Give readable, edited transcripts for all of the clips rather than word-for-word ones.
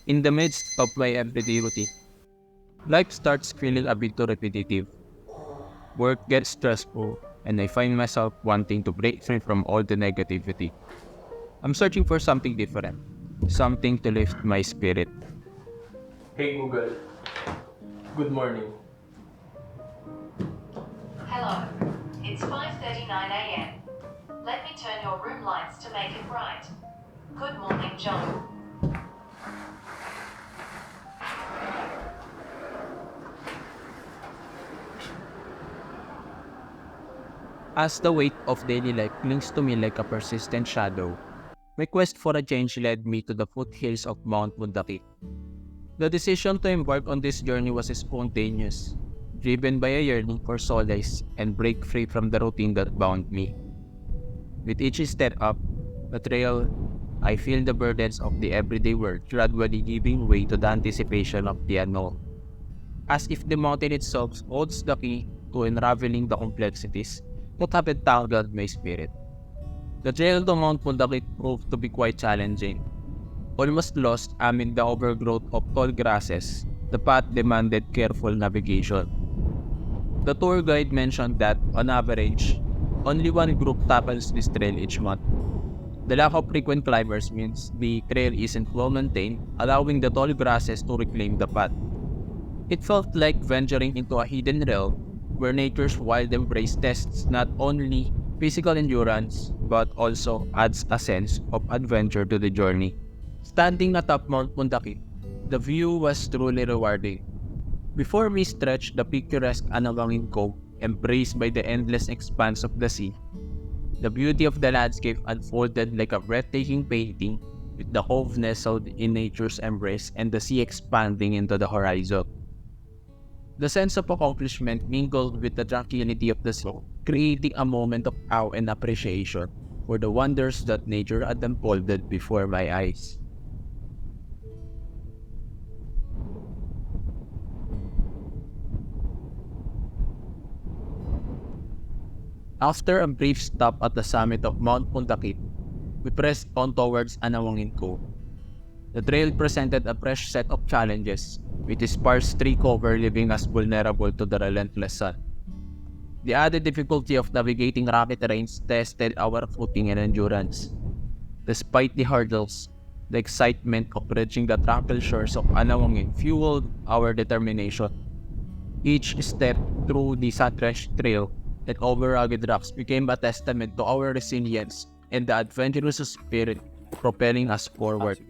In the midst of my everyday routine, life starts feeling a bit too repetitive. Work gets stressful, and I find myself wanting to break free from all the negativity. I'm searching for something different, something to lift my spirit. Hey Google, good morning. Hello. It's 5:39 a.m. Let me turn your room lights to make it bright. Good morning, John. As the weight of daily life clings to me like a persistent shadow, my quest for a change led me to the foothills of Mount Pundaquit. The decision to embark on this journey was spontaneous, driven by a yearning for solace and break free from the routine that bound me. With each step up the trail, I feel the burdens of the everyday world gradually giving way to the anticipation of the unknown, as if the mountain itself holds the key to unraveling the complexities that have entangled my spirit. The trail to Mount Pundaquit proved to be quite challenging. Almost lost amid the overgrowth of tall grasses, the path demanded careful navigation. The tour guide mentioned that, on average, only one group tackles this trail each month. The lack of frequent climbers means the trail isn't well maintained, allowing the tall grasses to reclaim the path. It felt like venturing into a hidden realm where nature's wild embrace tests not only physical endurance but also adds a sense of adventure to the journey. Standing atop Mount Pundaquit, the view was truly rewarding. Before me stretched the picturesque Anawangin Cove, embraced by the endless expanse of the sea. The beauty of the landscape unfolded like a breathtaking painting, with the cove nestled in nature's embrace and the sea expanding into the horizon. The sense of accomplishment mingled with the tranquility of the sea, creating a moment of awe and appreciation for the wonders that nature had unfolded before my eyes. After a brief stop at the summit of Mount Pundaquit, we pressed on towards Anawangin Cove. The trail presented a fresh set of challenges, with its sparse tree cover leaving us vulnerable to the relentless sun. The added difficulty of navigating rocky terrains tested our footing and endurance. Despite the hurdles, the excitement of reaching the tranquil shores of Anawangin fueled our determination. Each step through the sun-drenched trail and over rugged rocks became a testament to our resilience and the adventurous spirit propelling us forward.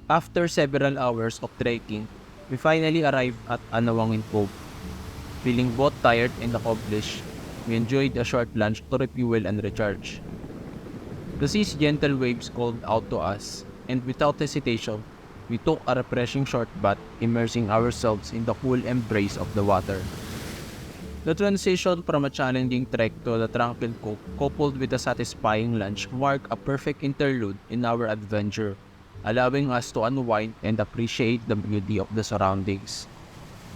After several hours of trekking, we finally arrived at Anawangin Cove. Feeling both tired and accomplished, we enjoyed a short lunch to refuel and recharge. The sea's gentle waves called out to us, and without hesitation, we took a refreshing short bath, immersing ourselves in the cool embrace of the water. The transition from a challenging trek to the tranquil cove, coupled with a satisfying lunch, marked a perfect interlude in our adventure, allowing us to unwind and appreciate the beauty of the surroundings.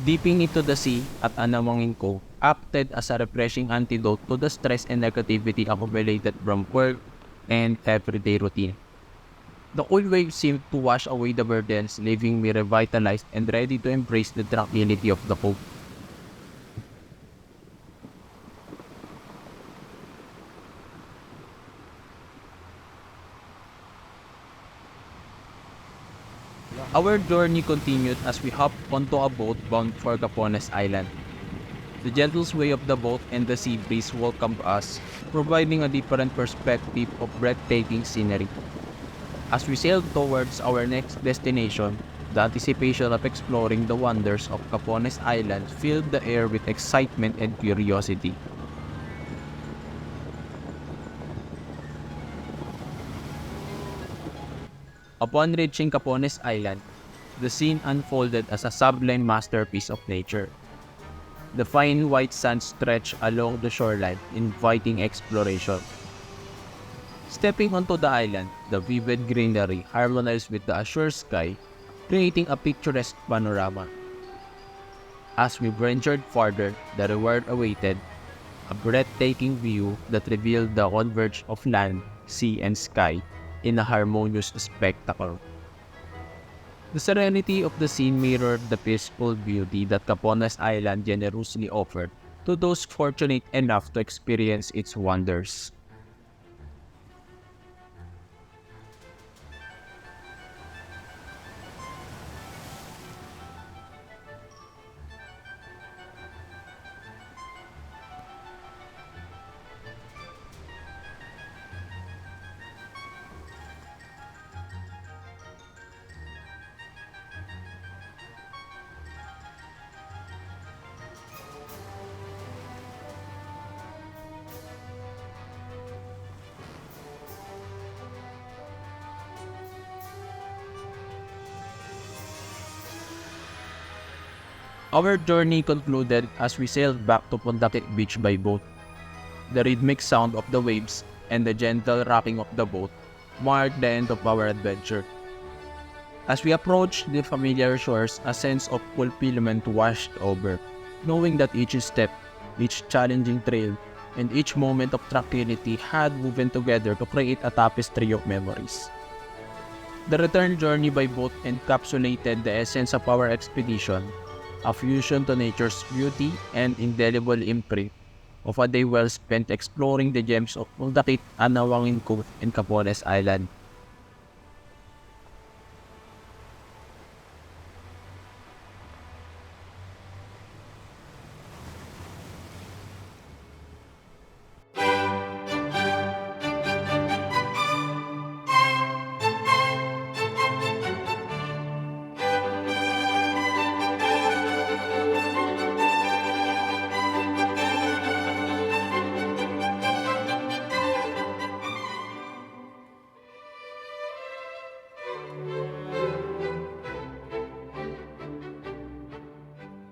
Dipping into the sea at Anawangin Cove acted as a refreshing antidote to the stress and negativity accumulated from work and everyday routine. The cool waves seemed to wash away the burdens, leaving me revitalized and ready to embrace the tranquility of the cove. Our journey continued as we hopped onto a boat bound for Capones Island. The gentle sway of the boat and the sea breeze welcomed us, providing a different perspective of breathtaking scenery. As we sailed towards our next destination, the anticipation of exploring the wonders of Capones Island filled the air with excitement and curiosity. Upon reaching Capones Island, the scene unfolded as a sublime masterpiece of nature. The fine white sand stretched along the shoreline, inviting exploration. Stepping onto the island, the vivid greenery harmonized with the azure sky, creating a picturesque panorama. As we ventured farther, the reward awaited, a breathtaking view that revealed the converge of land, sea, and sky in a harmonious spectacle. The serenity of the scene mirrored the peaceful beauty that Capones Island generously offered to those fortunate enough to experience its wonders. Our journey concluded as we sailed back to Pundaquit Beach by boat. The rhythmic sound of the waves and the gentle rocking of the boat marked the end of our adventure. As we approached the familiar shores, a sense of fulfillment washed over, knowing that each step, each challenging trail, and each moment of tranquility had woven together to create a tapestry of memories. The return journey by boat encapsulated the essence of our expedition, a fusion to nature's beauty and indelible imprint of a day well spent exploring the gems of Pundaquit, Anawangin Cove, and Capones Island.